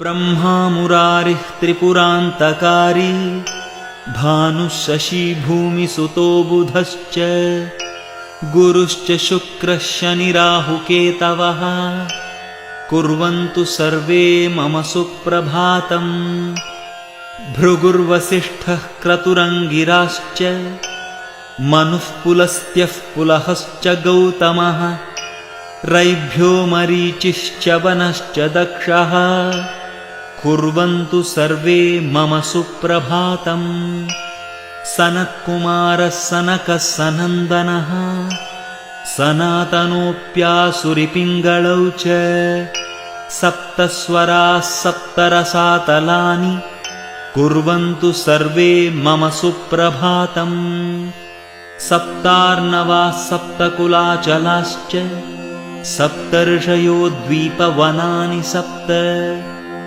ब्रह्मा मुरारिः त्रिपुरान्तकारी भानुशशी भूमिसुतो बुधश्च गुरुश्च शुक्रः शनिराहुकेतवः कुर्वन्तु सर्वे मम सुप्रभातम्। भृगुर्वसिष्ठः क्रतुरङ्गिराश्च मनुः पुलस्त्यः पुलहश्च गौतमः रैभ्यो मरीचिश्च वनश्च दक्षः कुर्वन्तु सर्वे मम सुप्रभातम्। सनत्कुमारः सनकः सनन्दनः सनातनोऽप्यासुरिपिङ्गलौ च सप्तस्वराः सप्तरसातलानि कुर्वन्तु सर्वे मम सुप्रभातम्। सप्तार्णवाः सप्तकुलाचलाश्च सप्तर्षयो द्वीपवनानि सप्त